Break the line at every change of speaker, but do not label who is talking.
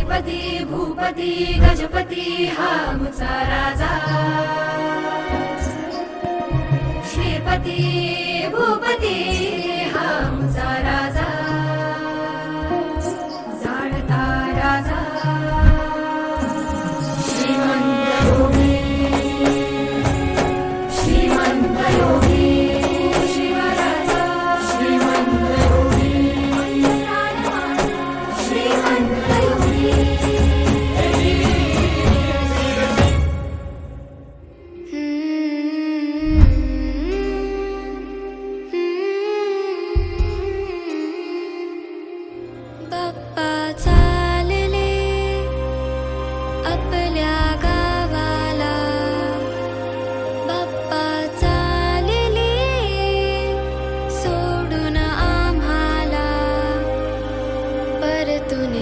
श्रीपती भूपती गजपती हा आमचा राजा। श्रीपती भूपती हा आमचा राजा, जाणता राजा। श्रीमंत योगी, श्रीमंत योगी शिवराजा, श्रीमंत योगी, श्रीमंत योगी।
बाप्पा चालले आपल्या गावाला, बाप्पा चालले सोडून आम्हाला, परतून